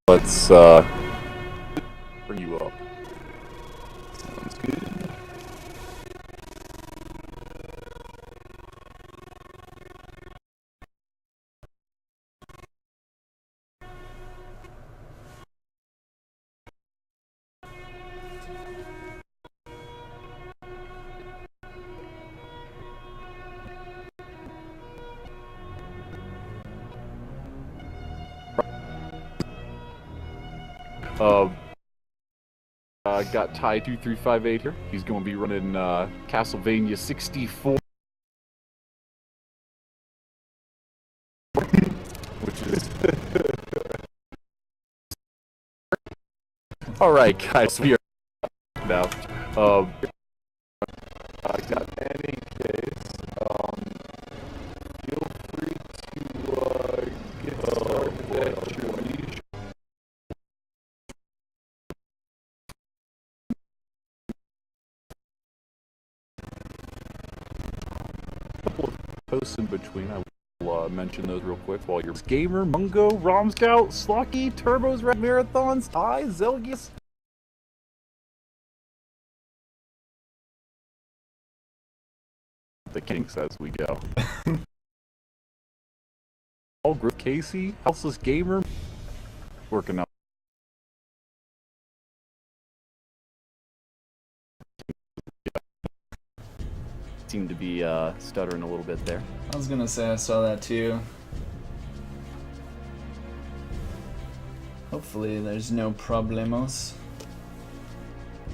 Let's bring you up. Sounds good. Got Ty2358 here. He's going to be running Castlevania 64, which is all right, guys. We are now. I got any case. Feel free to get started at your leisure. Posts in between. I will mention those real quick while you're Gamer, Mungo, Rom Scout, Slocky, Turbos, Red Marathons, Ty, Zelgius. The kinks as we go. All group Casey, Houseless Gamer, working out. Seemed to be stuttering a little bit there. I was gonna say I saw that too. Hopefully there's no problemos.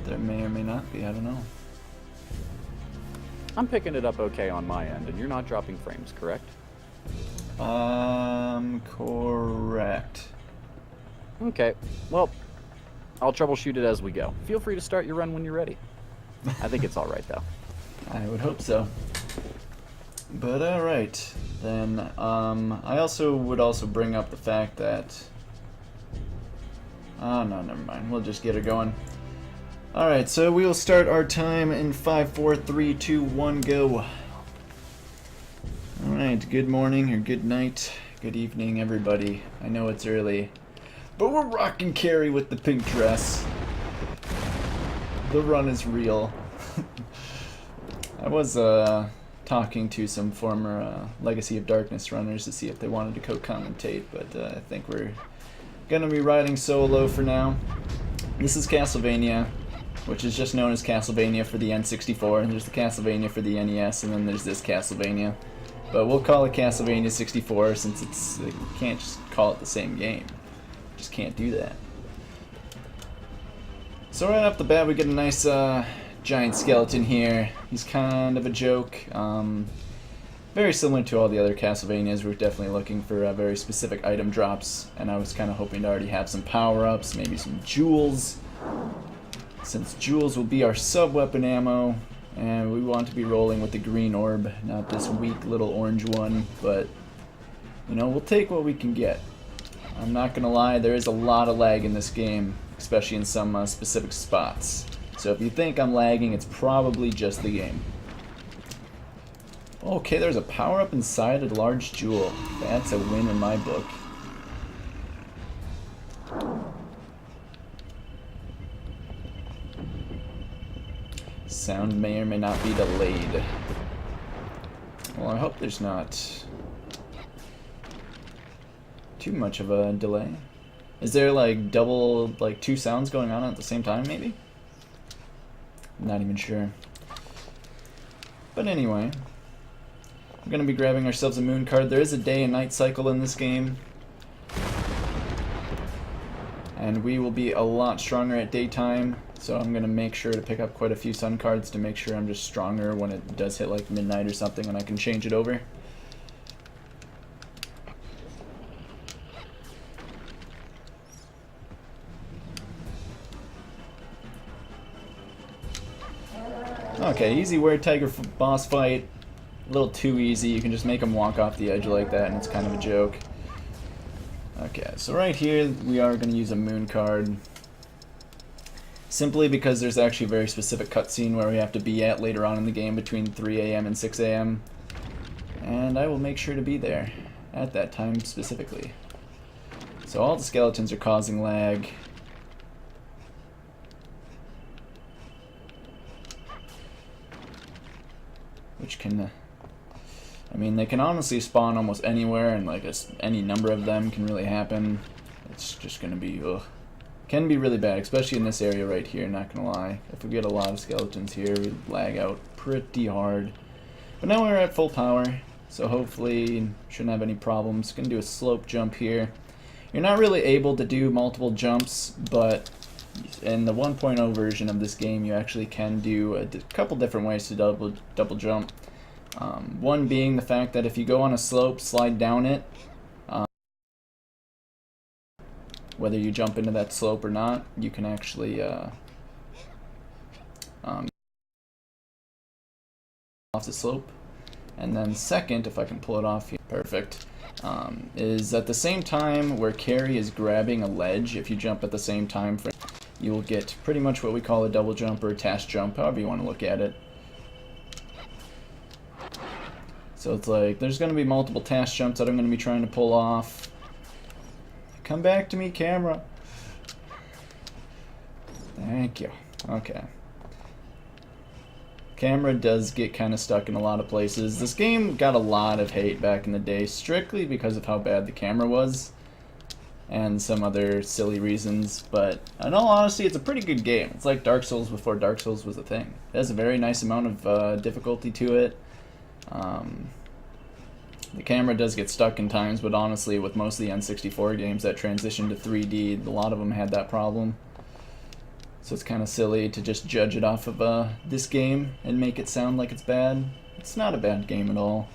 There may or may not be, I don't know. I'm picking it up okay on my end, and you're not dropping frames, correct? Correct. Okay, well, I'll troubleshoot it as we go. Feel free to start your run when you're ready. I think it's alright though. I would hope so. But alright, then I also would bring up the fact that... Oh no, never mind. We'll just get it going. Alright, so we will start our time in 5, 4, 3, 2, 1, go. Alright, good morning or good night, good evening everybody. I know it's early, but we're rocking Carrie with the pink dress. The run is real. I was talking to some former Legacy of Darkness runners to see if they wanted to co-commentate, but I think we're gonna be riding solo for now. This is Castlevania, which is just known as Castlevania for the N64, and there's the Castlevania for the NES, and then there's this Castlevania. But we'll call it Castlevania 64 since you can't just call it the same game. Just can't do that. So right off the bat we get a nice giant skeleton here. He's kind of a joke. Very similar to all the other Castlevanias, we're definitely looking for very specific item drops, and I was kind of hoping to already have some power-ups, maybe some jewels, since jewels will be our sub-weapon ammo, and we want to be rolling with the green orb, not this weak little orange one, but, you know, we'll take what we can get. I'm not gonna lie, there is a lot of lag in this game, especially in some specific spots. So if you think I'm lagging, it's probably just the game. Okay, there's a power-up inside a large jewel. That's a win in my book. Sound may or may not be delayed. Well, I hope there's not too much of a delay. Is there like two sounds going on at the same time, maybe? Not even sure. But anyway, we're going to be grabbing ourselves a moon card. There is a day and night cycle in this game, and we will be a lot stronger at daytime, so I'm going to make sure to pick up quite a few sun cards to make sure I'm just stronger when it does hit like midnight or something and I can change it over. Okay, easy Were Tiger boss fight. A little too easy. You can just make him walk off the edge like that and it's kind of a joke. Okay, so right here we are going to use a moon card. Simply because there's actually a very specific cutscene where we have to be at later on in the game between 3 AM and 6 AM. And I will make sure to be there at that time specifically. So all the skeletons are causing lag. Which can, I mean, they can honestly spawn almost anywhere, and like any number of them can really happen. It's just gonna be, ugh. Can be really bad, especially in this area right here, not gonna lie. If we get a lot of skeletons here, we lag out pretty hard. But now we're at full power, so hopefully shouldn't have any problems. Gonna do a slope jump here. You're not really able to do multiple jumps, but in the 1.0 version of this game, you actually can do a couple different ways to double jump. One being the fact that if you go on a slope, slide down it, whether you jump into that slope or not, you can actually off the slope. And then second, if I can pull it off here, perfect, is at the same time where Carrie is grabbing a ledge, if you jump at the same time, you will get pretty much what we call a double jump or a task jump, however you want to look at it. So it's like, there's going to be multiple task jumps that I'm going to be trying to pull off. Come back to me, camera. Thank you. Okay. Camera does get kind of stuck in a lot of places. This game got a lot of hate back in the day, strictly because of how bad the camera was, and some other silly reasons, but in all honesty, it's a pretty good game. It's like Dark Souls before Dark Souls was a thing. It has a very nice amount of difficulty to it. The camera does get stuck in times, but honestly, with most of the N64 games that transitioned to 3D, a lot of them had that problem. So it's kind of silly to just judge it off of this game and make it sound like it's bad. It's not a bad game at all.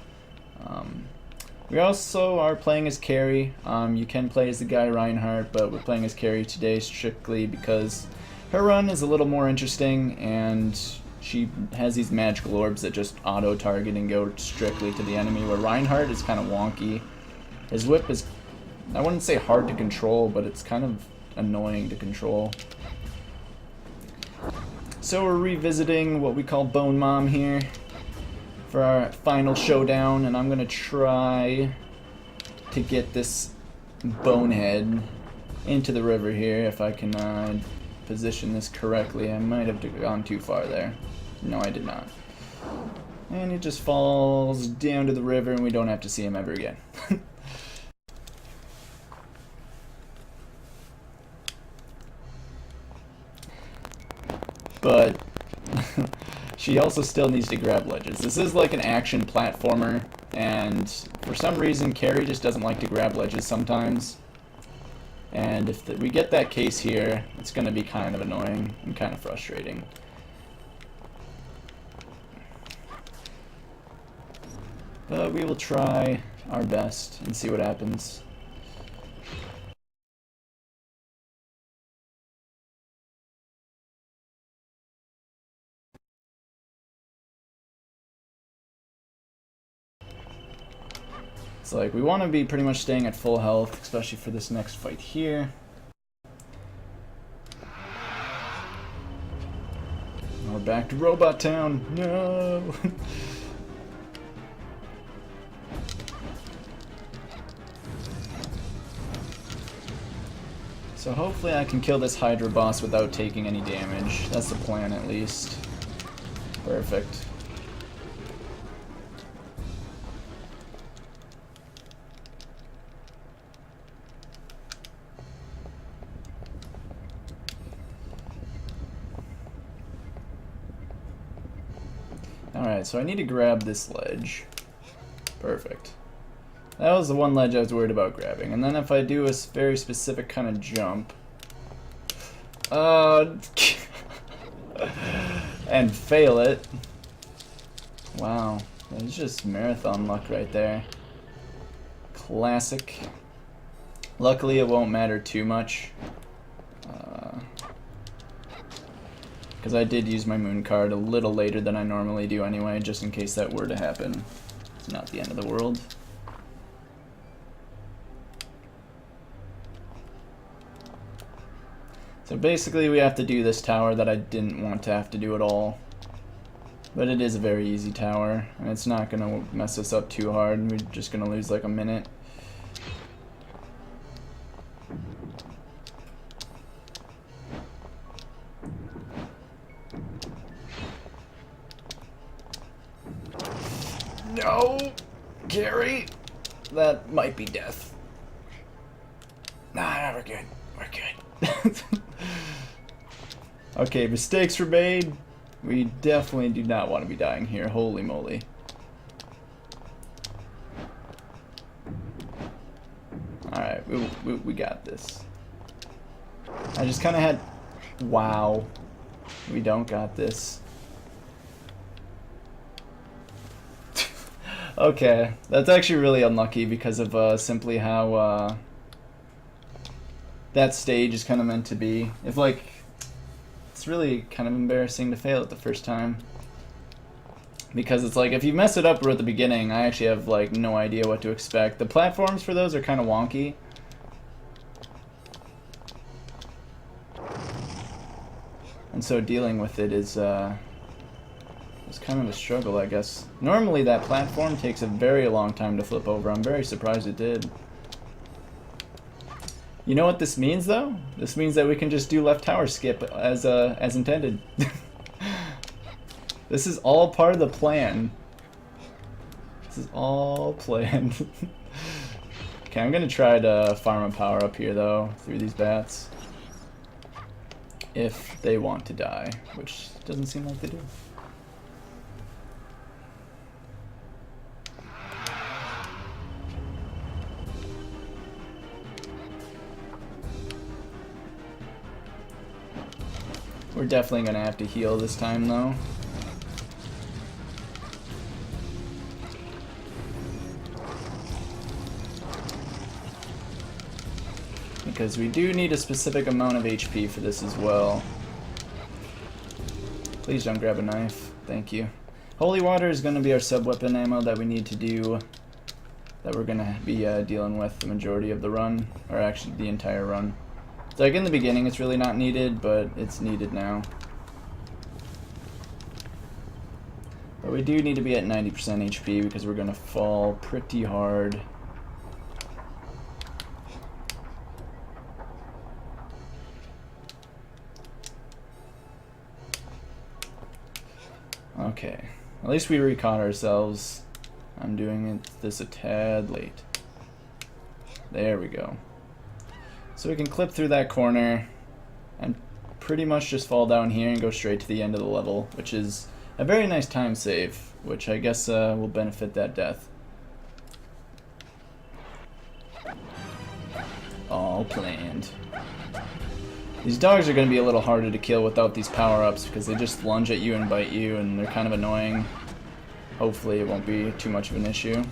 We also are playing as Carrie. You can play as the guy Reinhardt, but we're playing as Carrie today strictly because her run is a little more interesting, and she has these magical orbs that just auto-target and go strictly to the enemy, where Reinhardt is kind of wonky. His whip is, I wouldn't say hard to control, but it's kind of annoying to control. So we're revisiting what we call Bone Mom here for our final showdown, and I'm going to try to get this bonehead into the river here if I can position this correctly. I might have gone too far there. No, I did not. And it just falls down to the river, and we don't have to see him ever again. But she also still needs to grab ledges. This is like an action platformer, and for some reason Carrie just doesn't like to grab ledges sometimes. And if we get that case here, it's going to be kind of annoying and kind of frustrating. But we will try our best and see what happens. It's like, we want to be pretty much staying at full health, especially for this next fight here. We're back to Robot Town. No! So hopefully I can kill this Hydra boss without taking any damage. That's the plan, at least. Perfect. Alright, so I need to grab this ledge. Perfect. That was the one ledge I was worried about grabbing. And then if I do a very specific kind of jump... and fail it... Wow. That's just marathon luck right there. Classic. Luckily it won't matter too much. Because I did use my moon card a little later than I normally do anyway, just in case that were to happen. It's not the end of the world. So basically we have to do this tower that I didn't want to have to do at all. But it is a very easy tower, and it's not going to mess us up too hard. We're just going to lose like a minute. Carrie. That might be death. Nah, we're good. We're good. Okay, mistakes were made. We definitely do not want to be dying here. Holy moly. Alright, we got this. I just kind of had... Wow. We don't got this. Okay, that's actually really unlucky because of simply how that stage is kind of meant to be. If like, it's really kind of embarrassing to fail it the first time. Because it's like, if you mess it up right at the beginning, I actually have like no idea what to expect. The platforms for those are kind of wonky. And so dealing with it is kind of a struggle, I guess. Normally that platform takes a very long time to flip over. I'm very surprised it did. You know what this means, though? This means that we can just do left tower skip as intended. This is all part of the plan. This is all planned. Okay, I'm gonna try to farm a power up here, though, through these bats. If they want to die, which doesn't seem like they do. We're definitely gonna have to heal this time, though. Because we do need a specific amount of HP for this as well. Please don't grab a knife. Thank you. Holy water is gonna be our sub-weapon ammo that we need to do, that we're gonna be dealing with the majority of the run, or actually the entire run. It's like in the beginning it's really not needed, but it's needed now. But we do need to be at 90% HP because we're gonna fall pretty hard. Okay, at least we recaught ourselves. I'm doing this a tad late. There we go. So we can clip through that corner and pretty much just fall down here and go straight to the end of the level, which is a very nice time save, which I guess will benefit that death. All planned. These dogs are going to be a little harder to kill without these power-ups because they just lunge at you and bite you, and they're kind of annoying. Hopefully it won't be too much of an issue.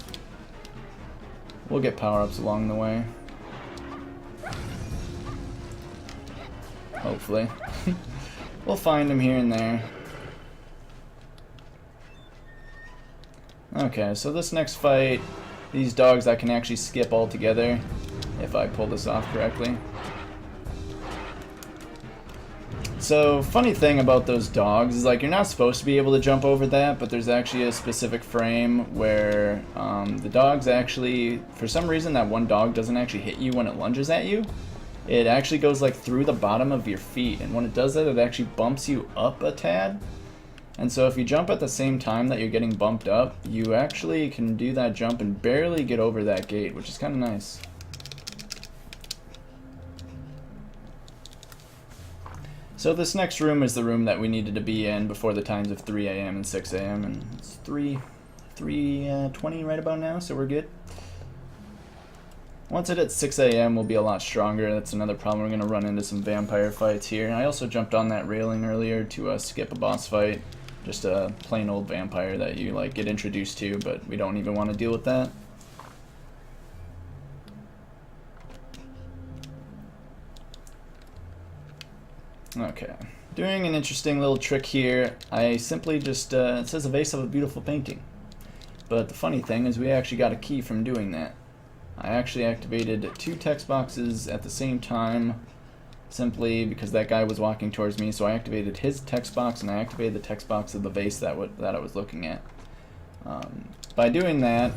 We'll get power-ups along the way. Hopefully. We'll find them here and there. Okay, so this next fight, these dogs I can actually skip altogether if I pull this off correctly. So, funny thing about those dogs is like you're not supposed to be able to jump over that, but there's actually a specific frame where the dogs actually, for some reason that one dog doesn't actually hit you when it lunges at you. It actually goes like through the bottom of your feet, and when it does that, it actually bumps you up a tad. And so if you jump at the same time that you're getting bumped up, you actually can do that jump and barely get over that gate, which is kind of nice. So this next room is the room that we needed to be in before the times of 3 a.m. and 6 a.m. and it's 3:20 right about now, so we're good. Once it hits 6 a.m. we'll be a lot stronger. That's another problem. We're going to run into some vampire fights here. I also jumped on that railing earlier to skip a boss fight. Just a plain old vampire that you like get introduced to, but we don't even want to deal with that. Okay, doing an interesting little trick here. I simply just, it says a vase of a beautiful painting. But the funny thing is we actually got a key from doing that. I actually activated 2 text boxes at the same time, simply because that guy was walking towards me, so I activated his text box and I activated the text box of the vase that I was looking at. By doing that,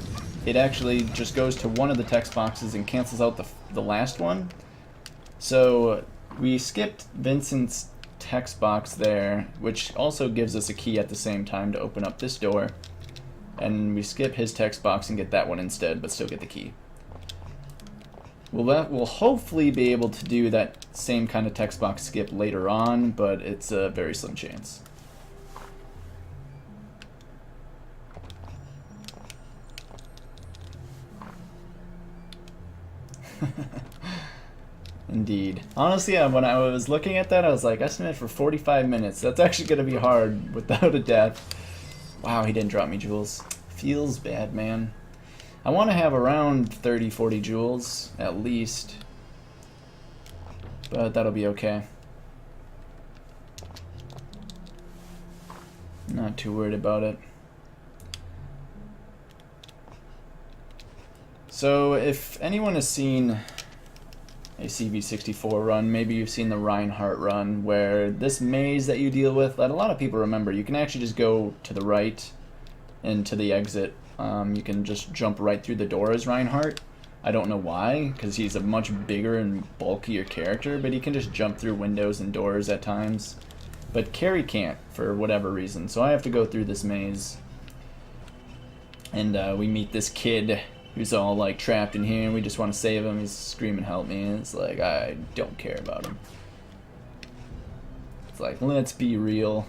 it actually just goes to one of the text boxes and cancels out the last one. So we skipped Vincent's text box there, which also gives us a key at the same time to open up this door. and we skip his text box and get that one instead, but still get the key. We'll hopefully be able to do that same kind of text box skip later on, but it's a very slim chance. Indeed. Honestly, when I was looking at that, I was like, estimate for 45 minutes. That's actually going to be hard without a death. Wow, he didn't drop me jewels. Feels bad, man. I want to have around 30, 40 jewels, at least. But that'll be okay. Not too worried about it. So, if anyone has seen a CV64 run, maybe you've seen the Reinhardt run, where this maze that you deal with, that a lot of people remember, you can actually just go to the right and to the exit. You can just jump right through the door as Reinhardt. I don't know why, because he's a much bigger and bulkier character, but he can just jump through windows and doors at times. But Carrie can't, for whatever reason, so I have to go through this maze. And we meet this kid who's all like trapped in here, and we just want to save him. He's screaming, help me, and it's like, I don't care about him. It's like, let's be real.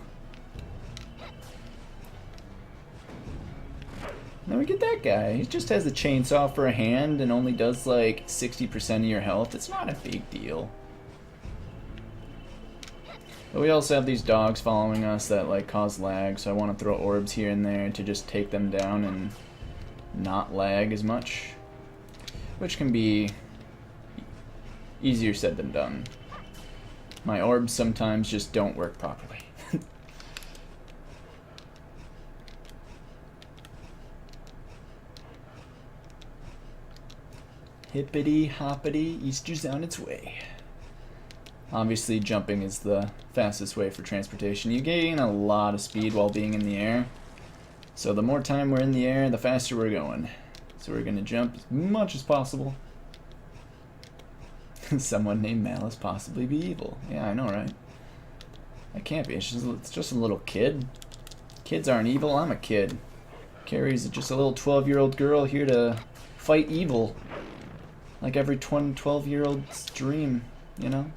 And then we get that guy. He just has a chainsaw for a hand and only does like 60% of your health. It's not a big deal. But we also have these dogs following us that like cause lag, so I want to throw orbs here and there to just take them down and not lag as much, which can be easier said than done. My orbs sometimes just don't work properly. Hippity hoppity, Easter's on its way. Obviously jumping is the fastest way for transportation. You gain a lot of speed while being in the air. So the more time we're in the air, the faster we're going. So we're gonna jump as much as possible. Someone named Malice possibly be evil. Yeah, I know, right? I can't be. It's just a little kid. Kids aren't evil. I'm a kid. Carrie's just a little 12-year-old girl here to fight evil. Like every 12-year-old's dream, you know?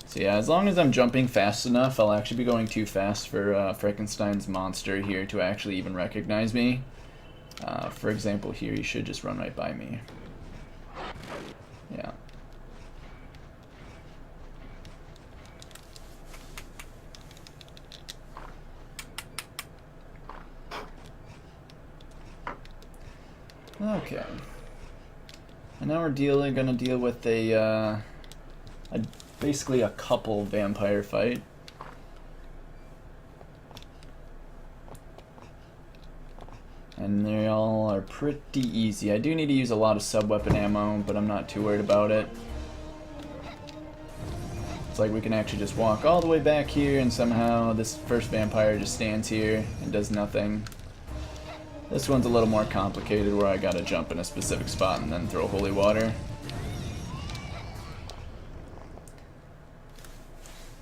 So yeah, as long as I'm jumping fast enough, I'll actually be going too fast for Frankenstein's monster here to actually even recognize me. For example, here he should just run right by me. Yeah. Okay. And now we're gonna deal with basically a couple vampire fight. And they all are pretty easy. I do need to use a lot of sub-weapon ammo, but I'm not too worried about it. It's like we can actually just walk all the way back here, and somehow this first vampire just stands here and does nothing. This one's a little more complicated, where I gotta jump in a specific spot and then throw holy water.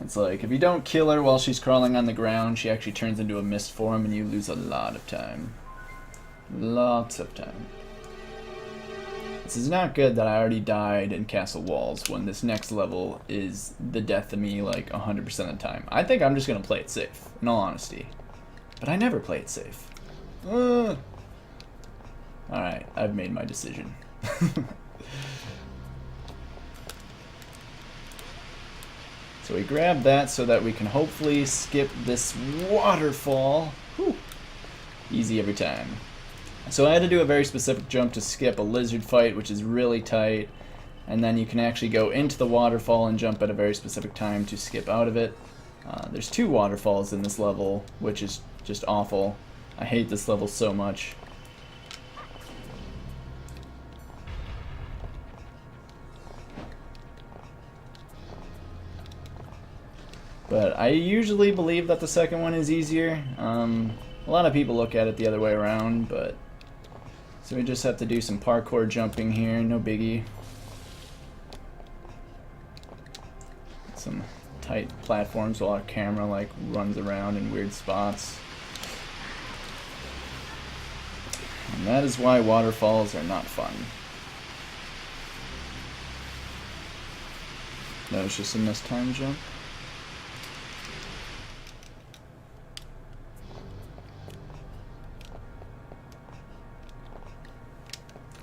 It's like, if you don't kill her while she's crawling on the ground, she actually turns into a mist form and you lose a lot of time. Lots of time. This is not good that I already died in Castle Walls when this next level is the death of me like 100% of the time. I think I'm just gonna play it safe, in all honesty. But I never play it safe. Alright, I've made my decision. So we grab that so that we can hopefully skip this waterfall. Whew. Easy every time. So I had to do a very specific jump to skip a lizard fight, which is really tight. And then you can actually go into the waterfall and jump at a very specific time to skip out of it. There's 2 waterfalls in this level, which is just awful. I hate this level so much. But I usually believe that the second one is easier. A lot of people look at it the other way around, but... So we just have to do some parkour jumping here, no biggie. Some tight platforms while our camera like runs around in weird spots. And that is why waterfalls are not fun. That was just a missed time jump.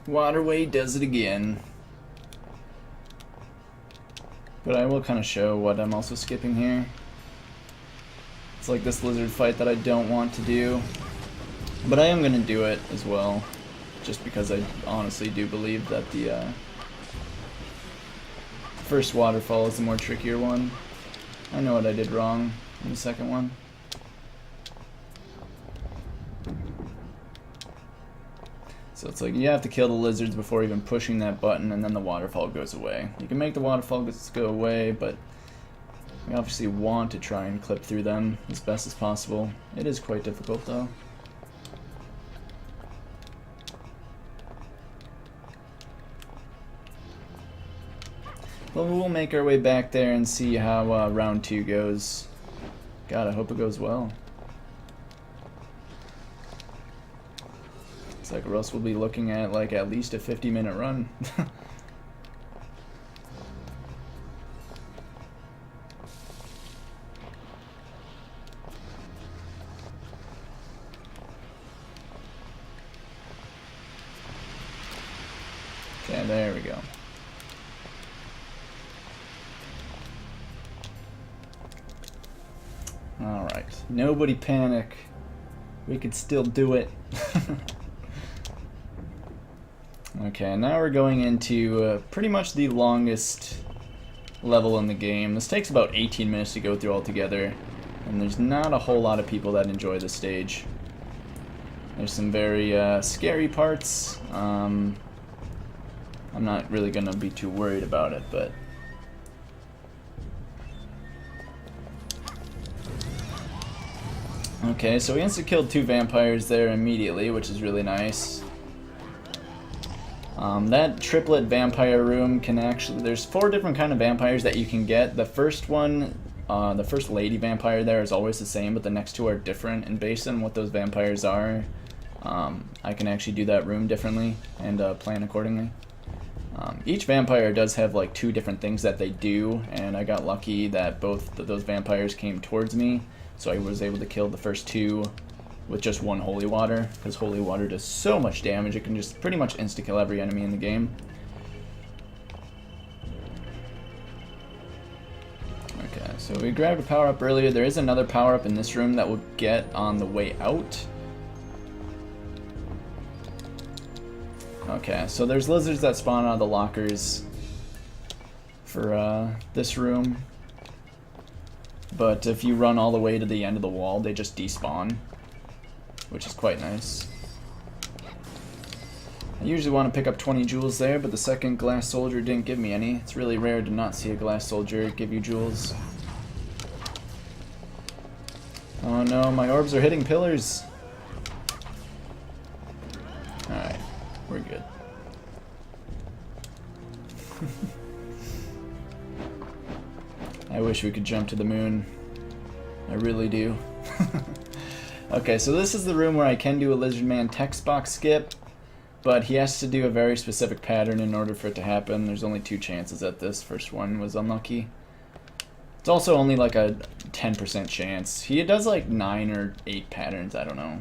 Waterway does it again. But I will kind of show what I'm also skipping here. It's like this lizard fight that I don't want to do. But I am going to do it as well. Just because I honestly do believe that the first waterfall is the more trickier one. I know what I did wrong in the second one. So it's like you have to kill the lizards before even pushing that button, and then the waterfall goes away. You can make the waterfall go away, but we obviously want to try and clip through them as best as possible. It is quite difficult though. Well, we'll make our way back there and see how round 2 goes. God, I hope it goes well. It's like, or else we'll be looking at like at least a 50-minute run. Okay, there we go. Alright, nobody panic. We could still do it. Okay, now we're going into pretty much the longest level in the game. This takes about 18 minutes to go through altogether, and there's not a whole lot of people that enjoy this stage. There's some very scary parts. I'm not really going to be too worried about it, but... Okay, so we insta-killed 2 vampires there immediately, which is really nice. That triplet vampire room can actually... There's 4 different kind of vampires that you can get. The first one, the first lady vampire there is always the same, but the next 2 are different. And based on what those vampires are, I can actually do that room differently and plan accordingly. Each vampire does have like 2 different things that they do, and I got lucky that both those vampires came towards me, so I was able to kill the first 2 with just 1 holy water, because holy water does so much damage. It can just pretty much insta-kill every enemy in the game. Okay, so we grabbed a power-up earlier. There is another power-up in this room that we'll get on the way out. Okay, so there's lizards that spawn out of the lockers for this room. But if you run all the way to the end of the wall, they just despawn, which is quite nice. I usually want to pick up 20 jewels there, but the second glass soldier didn't give me any. It's really rare to not see a glass soldier give you jewels. Oh no, my orbs are hitting pillars. Alright, we're good. I wish we could jump to the moon. I really do. Okay, so this is the room where I can do a Lizard Man text box skip, but he has to do a very specific pattern in order for it to happen. There's only 2 chances at this. First one was unlucky. It's also only like a 10% chance. He does like 9 or 8 patterns, I don't know.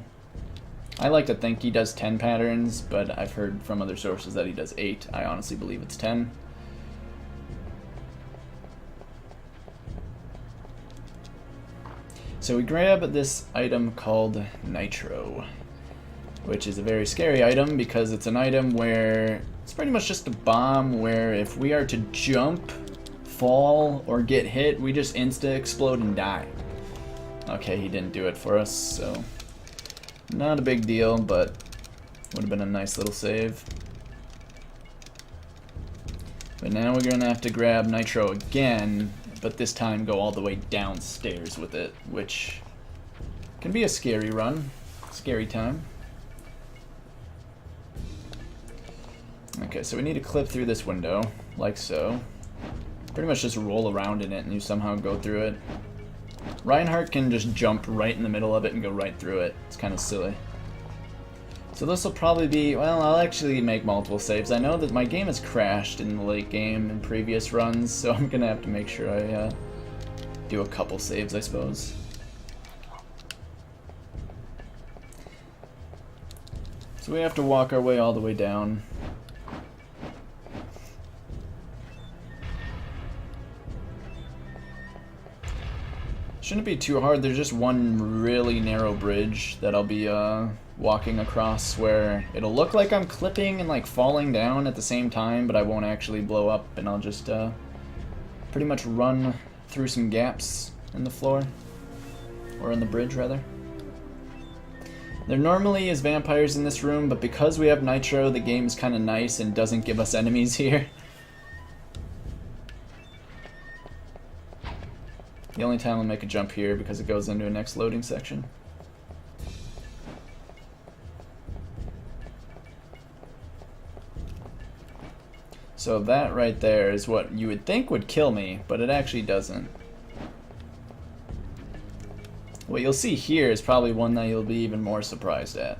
I like to think he does 10 patterns, but I've heard from other sources that he does 8. I honestly believe it's 10. So we grab this item called Nitro, which is a very scary item because it's an item where it's pretty much just a bomb where if we are to jump, fall, or get hit, we just insta-explode and die. Okay, he didn't do it for us, so not a big deal, but would have been a nice little save. But now we're gonna have to grab Nitro again, but this time go all the way downstairs with it, which can be a scary run, scary time. Okay, so we need to clip through this window, like so. Pretty much just roll around in it and you somehow go through it. Reinhardt can just jump right in the middle of it and go right through it. It's kind of silly. So this will probably be, well, I'll actually make multiple saves. I know that my game has crashed in the late game in previous runs, so I'm gonna have to make sure I do a couple saves, I suppose. So we have to walk our way all the way down. Shouldn't be too hard. There's just one really narrow bridge that I'll be walking across where it'll look like I'm clipping and like falling down at the same time, but I won't actually blow up, and I'll just pretty much run through some gaps in the floor, or in the bridge rather. There normally is vampires in this room, but because we have Nitro, the game is kind of nice and doesn't give us enemies here. The only time I'll make a jump here because it goes into a next loading section. So that right there is what you would think would kill me, but it actually doesn't. What you'll see here is probably one that you'll be even more surprised at.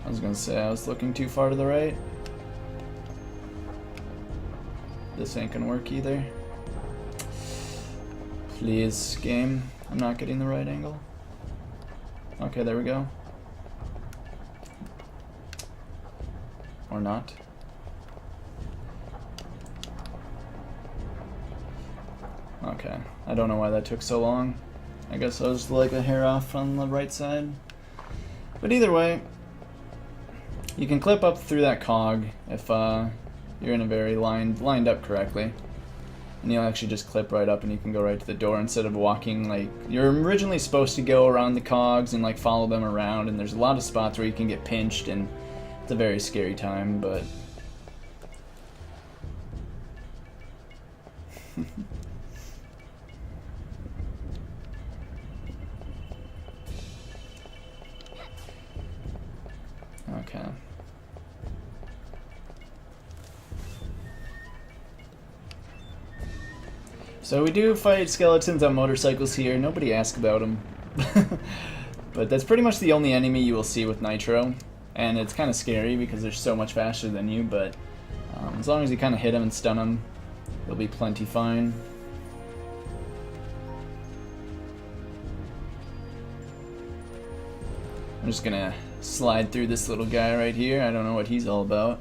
I was gonna say I was looking too far to the right. This ain't gonna work either. Please, game. I'm not getting the right angle. Okay, there we go. Or not. Okay, I don't know why that took so long. I guess I was like a hair off on the right side. But either way, you can clip up through that cog if you're in a very lined up correctly. And you'll actually just clip right up and you can go right to the door instead of walking like you're originally supposed to go around the cogs and like follow them around, and there's a lot of spots where you can get pinched and it's a very scary time, but okay. So we do fight skeletons on motorcycles here. Nobody asked about them. But that's pretty much the only enemy you will see with Nitro. And it's kind of scary because they're so much faster than you, but as long as you kind of hit them and stun them, you'll be plenty fine. I'm just gonna slide through this little guy right here. I don't know what he's all about.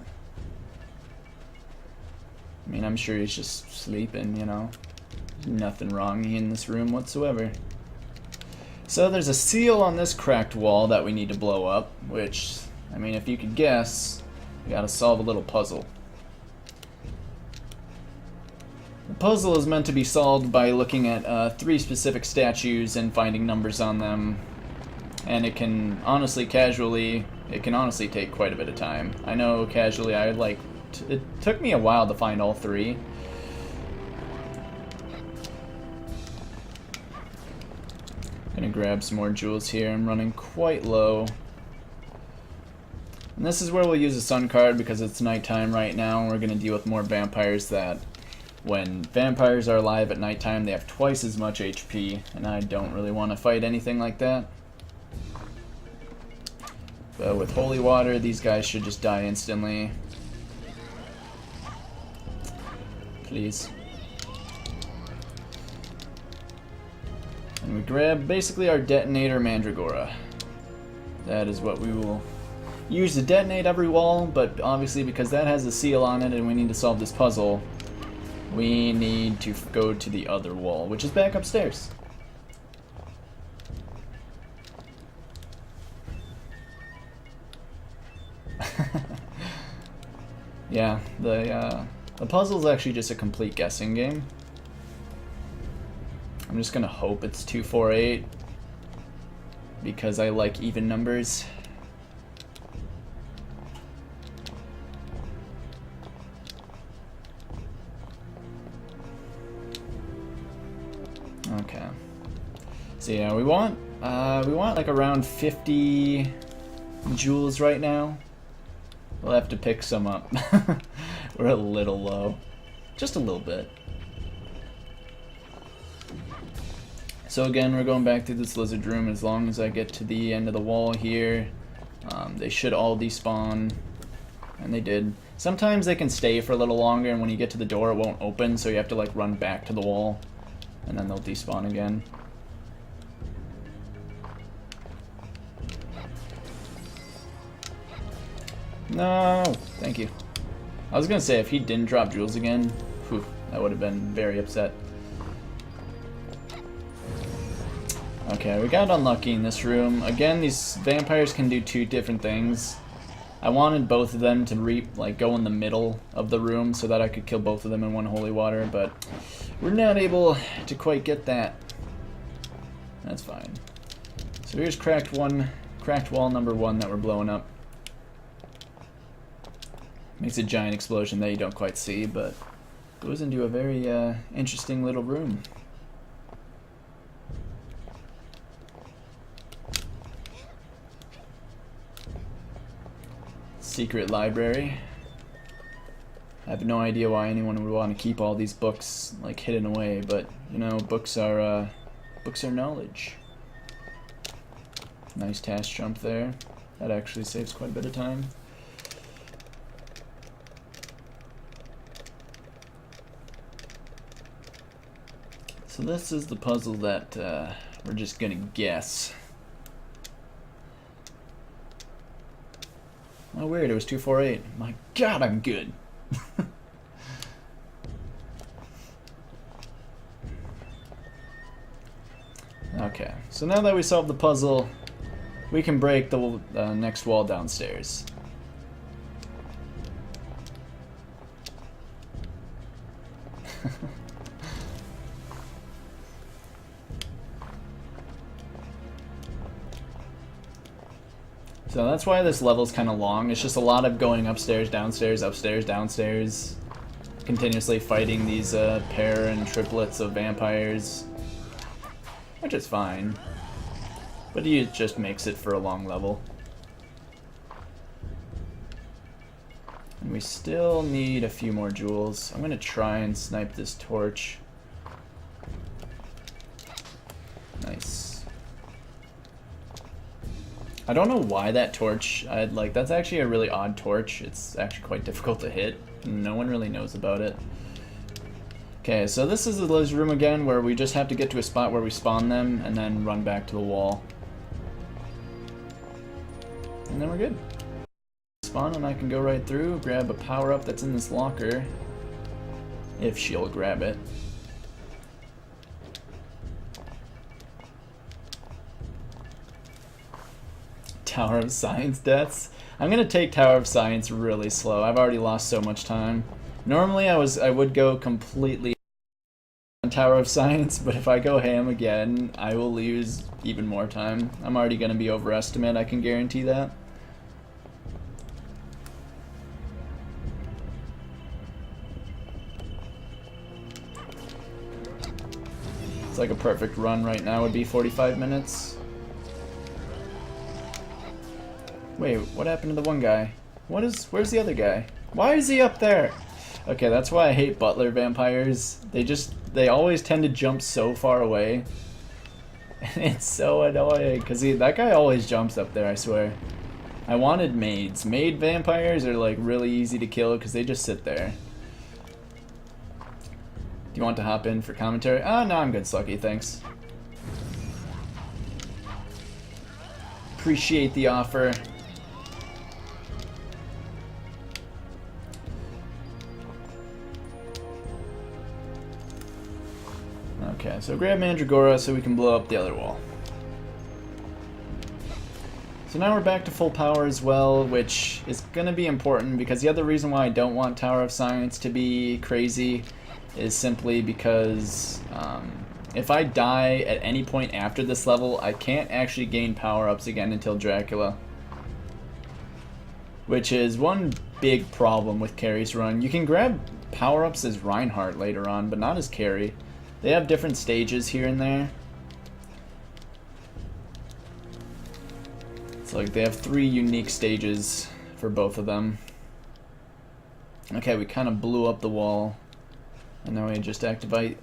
I mean, I'm sure he's just sleeping, you know. There's nothing wrong in this room whatsoever. So there's a seal on this cracked wall that we need to blow up, which, I mean, if you could guess, we gotta solve a little puzzle. The puzzle is meant to be solved by looking at 3 specific statues and finding numbers on them. And it can honestly, it can honestly take quite a bit of time. I know casually it took me a while to find all 3. Gonna grab some more jewels here. I'm running quite low. And this is where we'll use a sun card because it's nighttime right now, and we're gonna deal with more vampires that when vampires are alive at nighttime, they have twice as much HP, and I don't really want to fight anything like that. But with holy water, these guys should just die instantly. Please. And we grab basically our detonator Mandragora. That is what we will use to detonate every wall, but obviously because that has a seal on it and we need to solve this puzzle, we need to go to the other wall, which is back upstairs. Yeah, the puzzle is actually just a complete guessing game. I'm just gonna hope it's 248 because I like even numbers. Okay. So yeah, we want like around 50 jewels right now. We'll have to pick some up. We're a little low. Just a little bit. So again, we're going back through this lizard room. As long as I get to the end of the wall here, they should all despawn. And they did. Sometimes they can stay for a little longer, and when you get to the door it won't open, so you have to like run back to the wall. And then they'll despawn again. No! Thank you. I was gonna say, if he didn't drop jewels again, whew, I would have been very upset. Okay, we got unlucky in this room. Again, these vampires can do two different things. I wanted both of them to go in the middle of the room so that I could kill both of them in one holy water, but we're not able to quite get that. That's fine. So here's cracked wall number 1 that we're blowing up. Makes a giant explosion that you don't quite see, but goes into a very interesting little room. Secret library. I have no idea why anyone would want to keep all these books like hidden away, but you know, books are knowledge. Nice task jump there. That actually saves quite a bit of time. So this is the puzzle that we're just gonna guess. Oh weird, it was 248. My god, I'm good. Okay, so now that we solved the puzzle, we can break the next wall downstairs. So that's why this level's kind of long. It's just a lot of going upstairs, downstairs, upstairs, downstairs, continuously fighting these pair and triplets of vampires, which is fine, but it just makes it for a long level. And we still need a few more jewels. I'm gonna try and snipe this torch. Nice. I don't know why that torch, that's actually a really odd torch. It's actually quite difficult to hit. No one really knows about it. Okay, so this is the lizard room again, where we just have to get to a spot where we spawn them and then run back to the wall. And then we're good. Spawn and I can go right through, grab a power-up that's in this locker, if she'll grab it. Tower of Science deaths. I'm gonna take Tower of Science really slow. I've already lost so much time. Normally I would go completely on Tower of Science, but if I go ham again, I will lose even more time. I'm already gonna be overestimate, I can guarantee that. It's like a perfect run right now would be 45 minutes. Wait, what happened to the one guy? Where's the other guy? Why is he up there? Okay, that's why I hate butler vampires. They always tend to jump so far away. And it's so annoying, because that guy always jumps up there, I swear. I wanted maids. Maid vampires are like really easy to kill because they just sit there. Do you want to hop in for commentary? Ah, no, I'm good, Slucky, thanks. Appreciate the offer. Okay, so grab Mandragora so we can blow up the other wall. So now we're back to full power as well, which is going to be important because the other reason why I don't want Tower of Science to be crazy is simply because if I die at any point after this level, I can't actually gain power-ups again until Dracula. Which is one big problem with Carrie's run. You can grab power-ups as Reinhardt later on, but not as Carrie. They have different stages here and there. So like they have 3 unique stages for both of them. Okay, we kind of blew up the wall, and now we just activate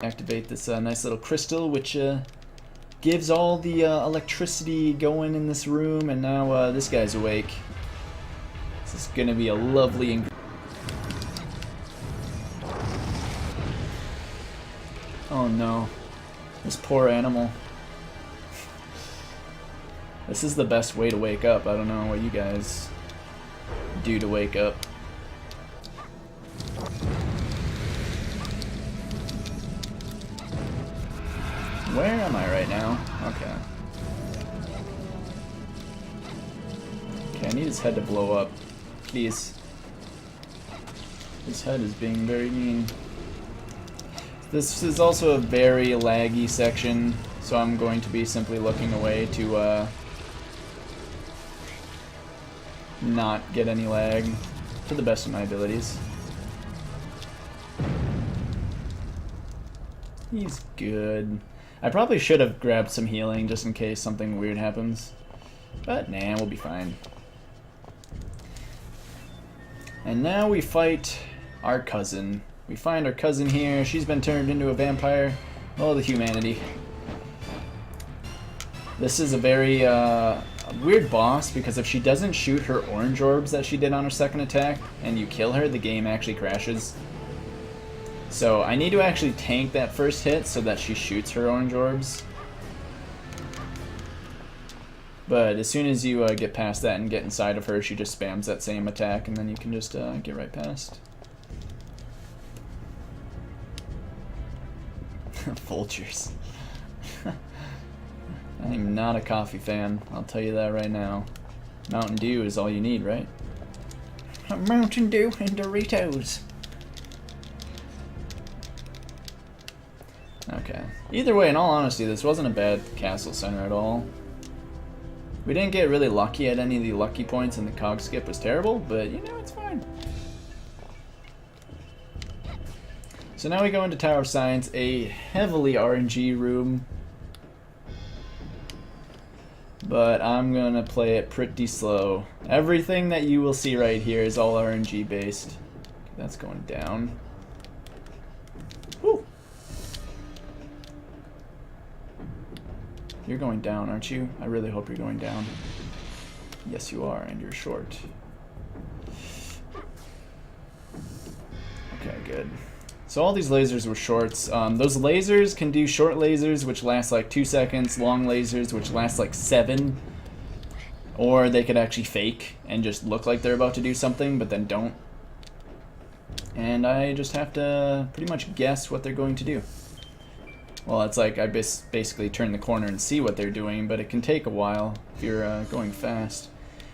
this nice little crystal, which gives all the electricity going in this room, and now this guy's awake. This is gonna be a lovely. Oh no, this poor animal. This is the best way to wake up. I don't know what you guys do to wake up. Where am I right now? Okay. Okay, I need his head to blow up. Please. His head is being very mean. This is also a very laggy section, so I'm going to be simply looking away to not get any lag to the best of my abilities. He's good. I probably should have grabbed some healing just in case something weird happens, but nah, we'll be fine. And now we fight our cousin. We find our cousin here. She's been turned into a vampire. Oh, the humanity. This is a very weird boss, because if she doesn't shoot her orange orbs that she did on her second attack and you kill her, the game actually crashes. So I need to actually tank that first hit so that she shoots her orange orbs. But as soon as you get past that and get inside of her, she just spams that same attack, and then you can just get right past. Vultures. I'm not a coffee fan, I'll tell you that right now. Mountain Dew is all you need, right? Mountain Dew and Doritos. Okay. Either way, in all honesty, this wasn't a bad castle center at all. We didn't get really lucky at any of the lucky points, and the cog skip was terrible, but you know, it's fine. So now we go into Tower of Science, a heavily RNG room. But I'm gonna play it pretty slow. Everything that you will see right here is all RNG based. That's going down. Woo! You're going down, aren't you? I really hope you're going down. Yes, you are, and you're short. Okay, good. So all these lasers were shorts. Those lasers can do short lasers, which last like 2 seconds, long lasers, which last like 7. Or they could actually fake and just look like they're about to do something, but then don't. And I just have to pretty much guess what they're going to do. Well, it's like I basically turn the corner and see what they're doing, but it can take a while if you're going fast.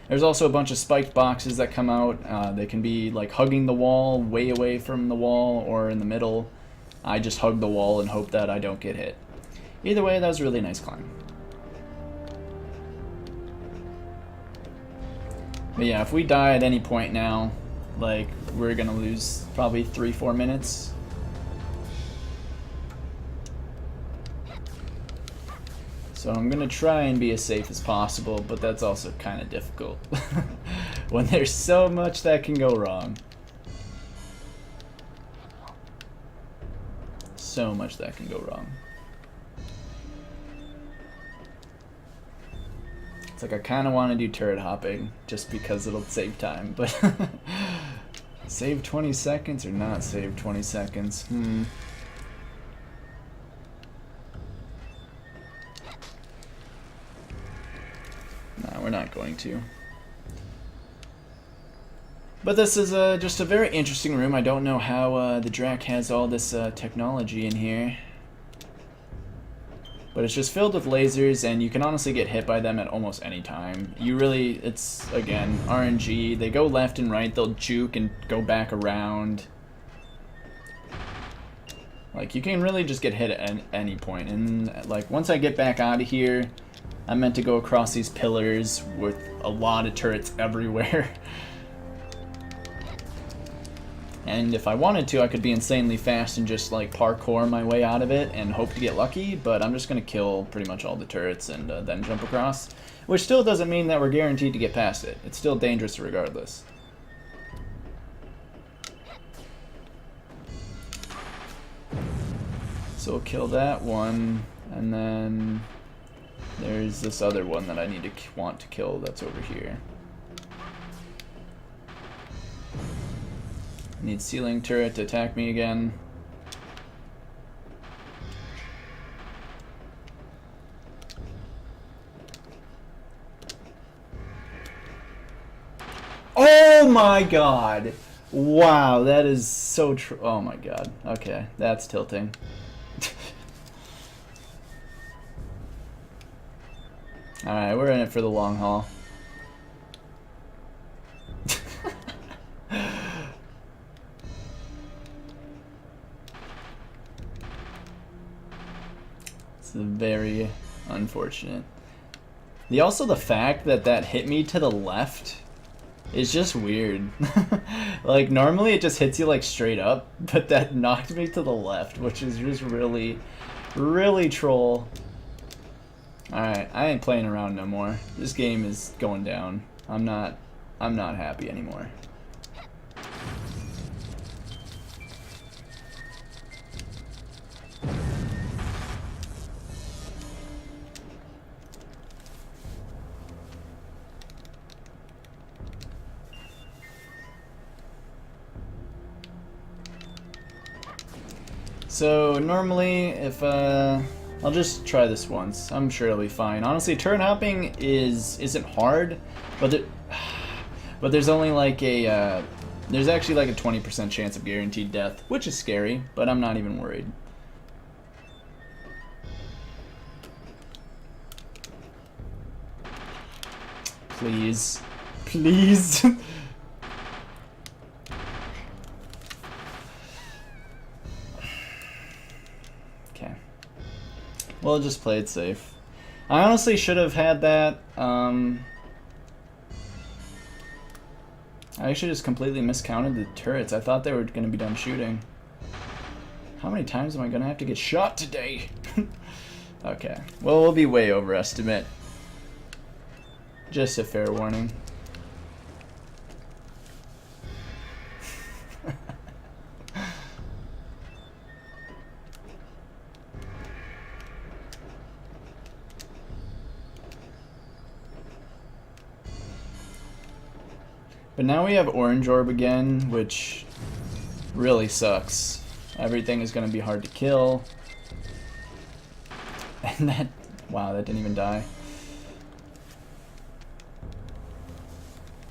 There's also a bunch of spiked boxes that come out. They can be like hugging the wall, way away from the wall, or in the middle. I just hug the wall and hope that I don't get hit. Either way, that was a really nice climb. But yeah, if we die at any point now, like, we're gonna lose probably 3-4 minutes. So I'm gonna try and be as safe as possible, but that's also kind of difficult when there's so much that can go wrong. So much that can go wrong. It's like I kind of want to do turret hopping just because it'll save time, but save 20 seconds or not save 20 seconds? No, we're not going to. But this is just a very interesting room. I don't know how the Drac has all this technology in here. But it's just filled with lasers, and you can honestly get hit by them at almost any time. You really, it's, again, RNG. They go left and right, they'll juke and go back around. Like, you can really just get hit at any point. And, like, once I get back out of here, I'm meant to go across these pillars with a lot of turrets everywhere. And if I wanted to, I could be insanely fast and just like parkour my way out of it and hope to get lucky, but I'm just going to kill pretty much all the turrets and then jump across. Which still doesn't mean that we're guaranteed to get past it. It's still dangerous regardless. So we'll kill that one, and then there's this other one that I want to kill that's over here. Need ceiling turret to attack me again. Oh my god! Wow, that is so true. Oh my god. Okay, that's tilting. Alright, we're in it for the long haul. It's very unfortunate. Also the fact that that hit me to the left is just weird. Like, normally it just hits you like straight up, but that knocked me to the left, which is just really, really troll. Alright, I ain't playing around no more. This game is going down. I'm not happy anymore. So normally, if I'll just try this once. I'm sure it'll be fine. Honestly, turret hopping isn't hard, but there's only like a there's actually like a 20% chance of guaranteed death, which is scary, but I'm not even worried. Please, please. We'll just play it safe. I honestly should have had that. I actually just completely miscounted the turrets. I thought they were going to be done shooting. How many times am I going to have to get shot today? Okay. Well, we'll be way overestimate. Just a fair warning. But now we have orange orb again, which really sucks. Everything is going to be hard to kill. And that... wow, that didn't even die.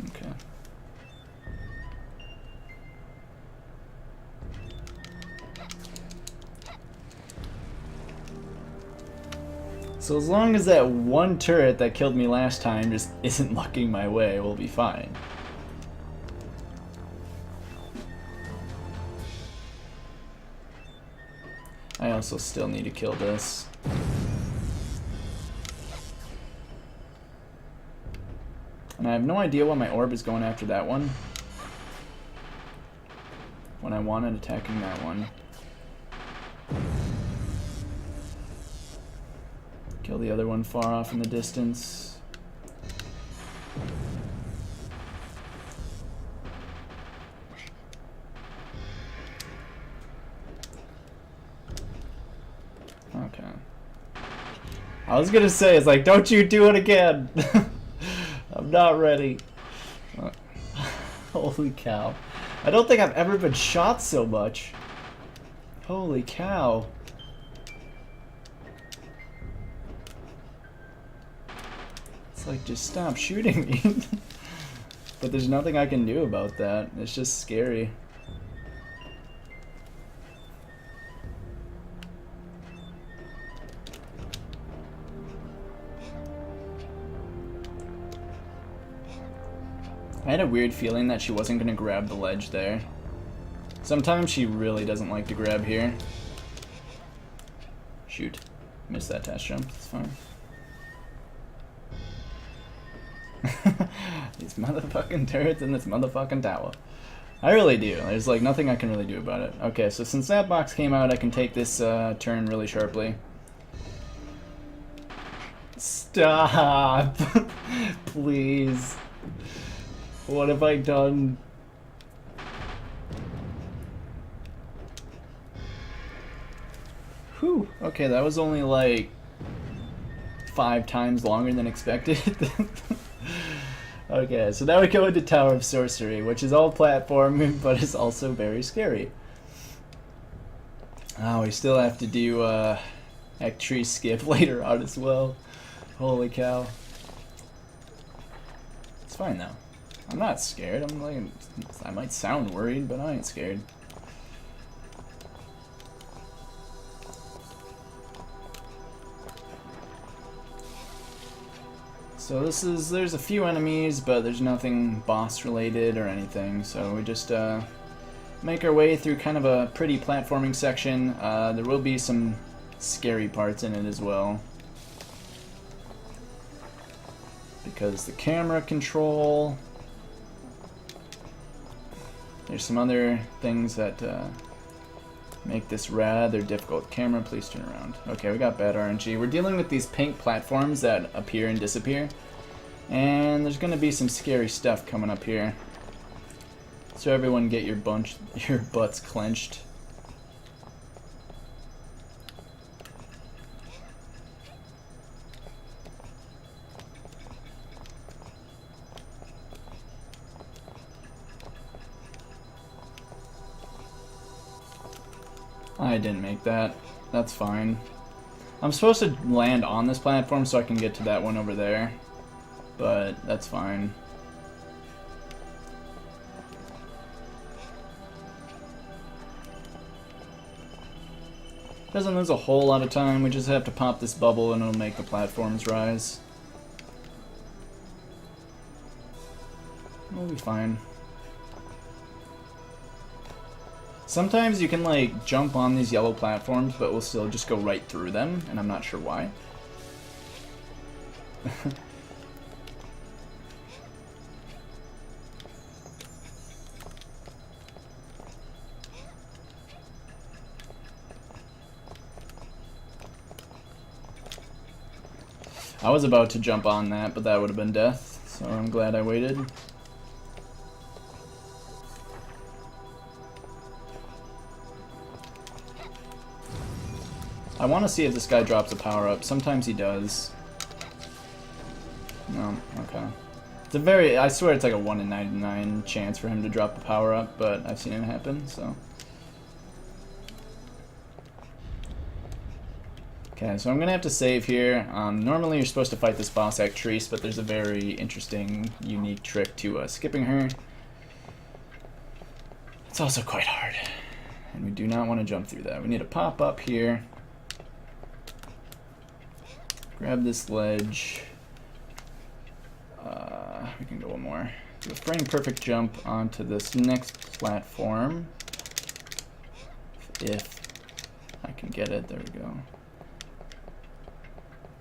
Okay. So as long as that one turret that killed me last time just isn't looking my way, we'll be fine. I also still need to kill this. And I have no idea why my orb is going after that one, when I wanted attacking that one. Kill the other one far off in the distance. Okay. I was gonna say, it's like, don't you do it again! I'm not ready. Holy cow. I don't think I've ever been shot so much. Holy cow. It's like, just stop shooting me. But there's nothing I can do about that. It's just scary. I had a weird feeling that she wasn't going to grab the ledge there. Sometimes she really doesn't like to grab here. Shoot. Missed that test jump. It's fine. These motherfucking turrets in this motherfucking tower. I really do. There's like nothing I can really do about it. Okay, so since that box came out, I can take this turn really sharply. Stop! Please. What have I done? Whew. Okay, that was only like 5 times longer than expected. Okay, so now we go into Tower of Sorcery, which is all platforming, but is also very scary. Oh, we still have to do Act Tree Skip later on as well. Holy cow. It's fine though. I'm not scared. I'm like, I might sound worried, but I ain't scared. So there's a few enemies, but there's nothing boss related or anything, so we just make our way through kind of a pretty platforming section. There will be some scary parts in it as well, because the camera control, there's some other things that make this rather difficult. Camera, please turn around. Okay, we got bad RNG. We're dealing with these pink platforms that appear and disappear. And there's gonna be some scary stuff coming up here. So everyone get your butts clenched. I didn't make that. That's fine. I'm supposed to land on this platform so I can get to that one over there, but that's fine. Doesn't lose a whole lot of time. We just have to pop this bubble and it'll make the platforms rise. We'll be fine. Sometimes you can like jump on these yellow platforms, but we'll still just go right through them, and I'm not sure why. I was about to jump on that, but that would have been death, so I'm glad I waited. I want to see if this guy drops a power-up. Sometimes he does. No, okay. It's a very, I swear it's like a 1 in 99 chance for him to drop a power-up, but I've seen it happen, so. Okay, so I'm gonna have to save here. Normally you're supposed to fight this boss actress, but there's a very interesting, unique trick to skipping her. It's also quite hard, and we do not want to jump through that. We need to pop up here. Grab this ledge. We can go one more. Do a frame perfect jump onto this next platform. If I can get it, there we go.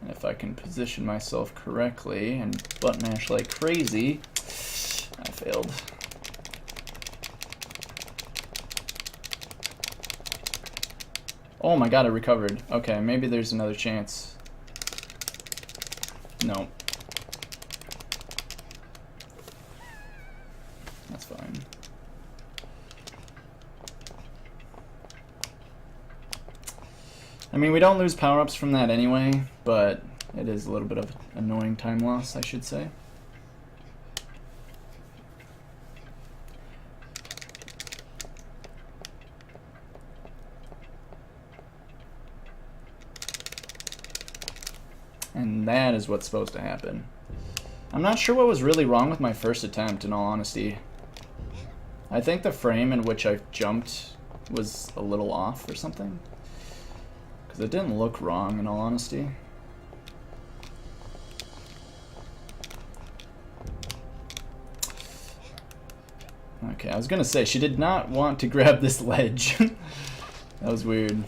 And if I can position myself correctly and butt mash like crazy, I failed. Oh my god, I recovered. Okay, maybe there's another chance. No. That's fine. I mean, we don't lose power-ups from that anyway, but it is a little bit of annoying time loss, I should say. And that is what's supposed to happen. I'm not sure what was really wrong with my first attempt, in all honesty. I think the frame in which I jumped was a little off or something. Because it didn't look wrong, in all honesty. Okay, I was gonna say, she did not want to grab this ledge. That was weird.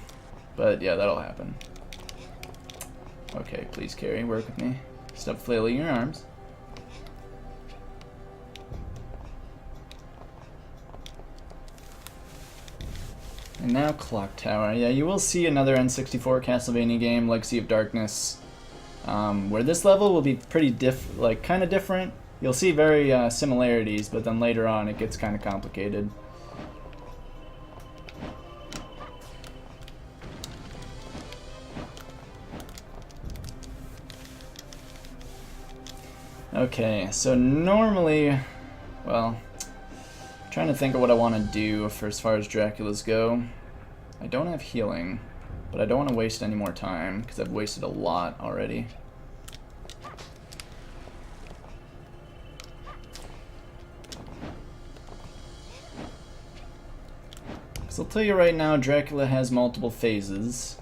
But yeah, that'll happen. Okay, please, Carrie, work with me. Stop flailing your arms. And now Clock Tower. Yeah, you will see another N64 Castlevania game, Legacy of Darkness, where this level will be pretty kind of different. You'll see very similarities, but then later on it gets kind of complicated. Okay, so normally, well, I'm trying to think of what I want to do for as far as Draculas go. I don't have healing, but I don't want to waste any more time because I've wasted a lot already. So I'll tell you right now, Dracula has multiple phases,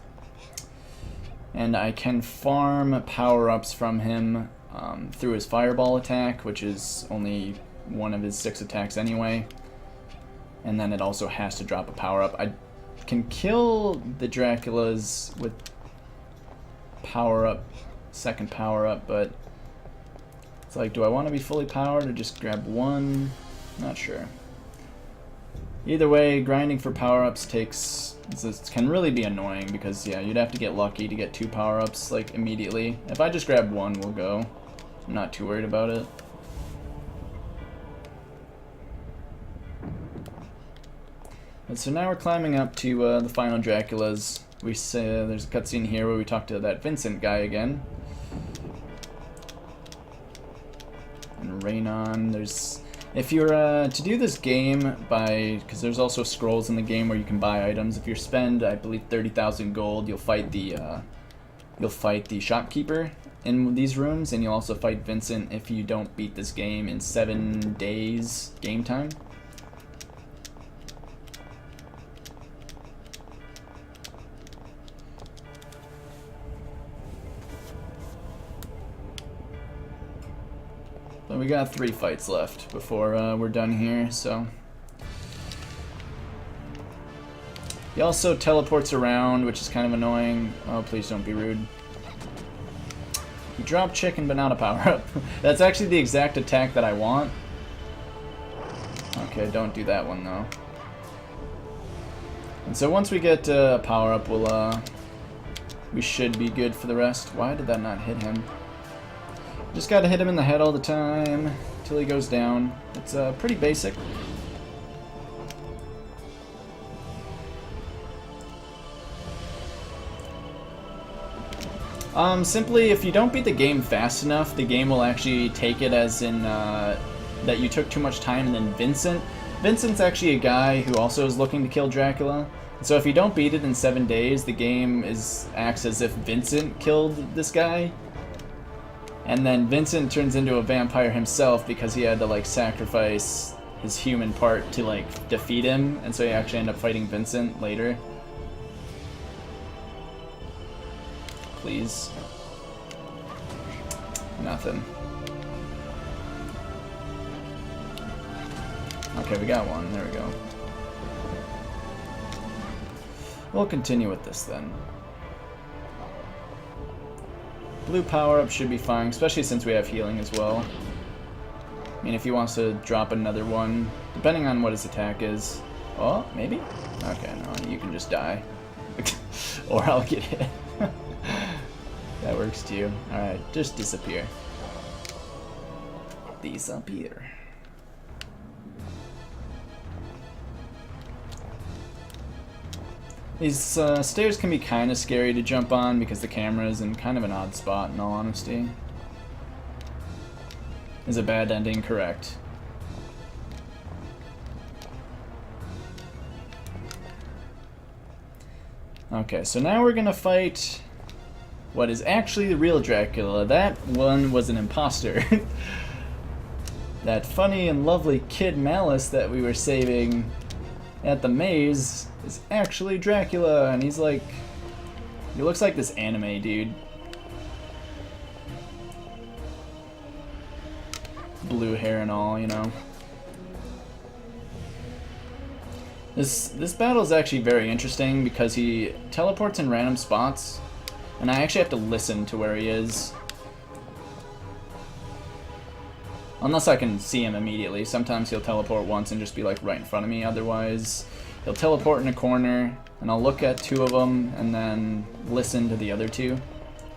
and I can farm power-ups from him through his fireball attack, which is only one of his 6 attacks anyway, and then it also has to drop a power-up. I can kill the Draculas with power-up, second power-up, but it's like, do I want to be fully powered or just grab one? Not sure. Either way, grinding for power-ups can really be annoying because, yeah, you'd have to get lucky to get 2 power-ups, like, immediately. If I just grab one, we'll go. I'm not too worried about it. And so now we're climbing up to the final Draculas. We say there's a cutscene here where we talk to that Vincent guy again. And Raynon, if you're to do this game because there's also scrolls in the game where you can buy items. If you spend, I believe, 30,000 gold, you'll fight the shopkeeper in these rooms, and you'll also fight Vincent if you don't beat this game in 7 days game time. So we got 3 fights left before we're done here, so. He also teleports around, which is kind of annoying. Oh, please don't be rude. He dropped chicken, but not a power-up. That's actually the exact attack that I want. Okay, don't do that one, though. And so once we get a power-up, we should be good for the rest. Why did that not hit him? Just gotta hit him in the head all the time till he goes down. It's pretty basic. Simply, if you don't beat the game fast enough, the game will actually take it as in that you took too much time, and then Vincent's actually a guy who also is looking to kill Dracula. So if you don't beat it in 7 days, the game acts as if Vincent killed this guy. And then Vincent turns into a vampire himself because he had to, like, sacrifice his human part to, like, defeat him. And so you actually end up fighting Vincent later. Please. Nothing. Okay, we got one. There we go. We'll continue with this then. Blue power-up should be fine, especially since we have healing as well. I mean, if he wants to drop another one, depending on what his attack is. Oh, maybe? Okay, no, you can just die. Or I'll get hit. That works too. Alright, just disappear. Disappear. These stairs can be kind of scary to jump on because the camera is in kind of an odd spot, in all honesty. Is a bad ending correct? Okay, so now we're gonna fight what is actually the real Dracula. That one was an imposter. That funny and lovely Kid Malice that we were saving at the maze is actually Dracula, and he's like, he looks like this anime dude. Blue hair and all, you know. This battle is actually very interesting because he teleports in random spots, and I actually have to listen to where he is. Unless I can see him immediately. Sometimes he'll teleport once and just be like right in front of me, otherwise He'll teleport in a corner, and I'll look at 2 of them, and then listen to the other 2,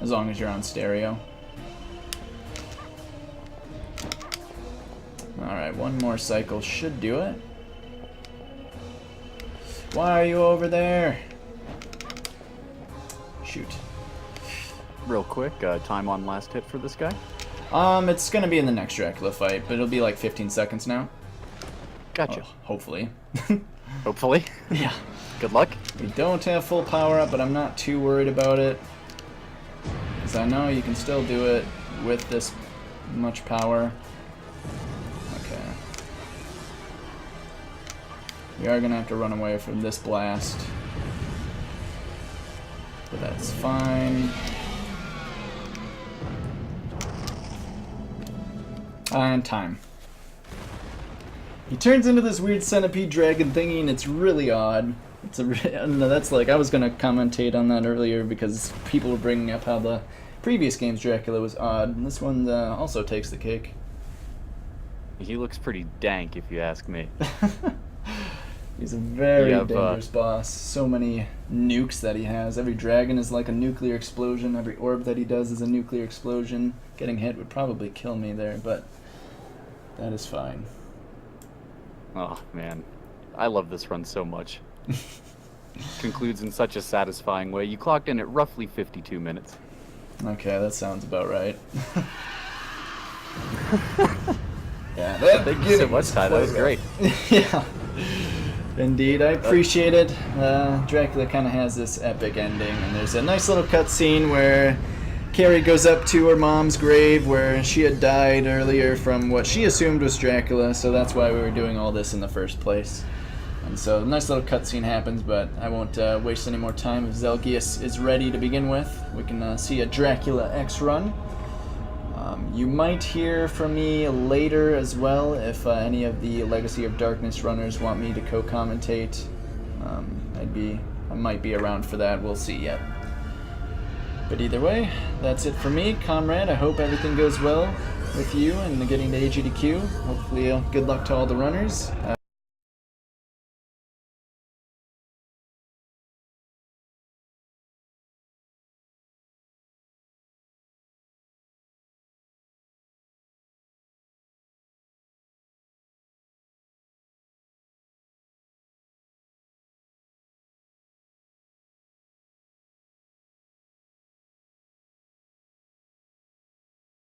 as long as you're on stereo. Alright, 1 more cycle should do it. Why are you over there? Shoot. Real quick, time on last hit for this guy? It's gonna be in the next Dracula fight, but it'll be like 15 seconds now. Gotcha. Oh, hopefully. Hopefully. Yeah. Good luck. We don't have full power up, but I'm not too worried about it. Because I know you can still do it with this much power. Okay. We are gonna have to run away from this blast. But that's fine. And time. He turns into this weird centipede dragon thingy, and it's really odd. It's a that's like, I was gonna commentate on that earlier because people were bringing up how the previous game's Dracula was odd, and this one also takes the cake. He looks pretty dank, if you ask me. He's a very dangerous boss. So many nukes that he has. Every dragon is like a nuclear explosion. Every orb that he does is a nuclear explosion. Getting hit would probably kill me there, but that is fine. Oh, man. I love this run so much. Concludes in such a satisfying way. You clocked in at roughly 52 minutes. Okay, that sounds about right. Yeah, thank you so much, Ty. That was great. Yeah. Indeed, I appreciate it. Dracula kind of has this epic ending, and there's a nice little cutscene where Carrie goes up to her mom's grave where she had died earlier from what she assumed was Dracula, so that's why we were doing all this in the first place. And so a nice little cutscene happens, but I won't waste any more time. If Zelgius is ready to begin with, we can see a Dracula X run. You might hear from me later as well if any of the Legacy of Darkness runners want me to co-commentate. I might be around for that, we'll see yet. But either way, that's it for me, comrade. I hope everything goes well with you and getting to AGDQ. Hopefully good luck to all the runners.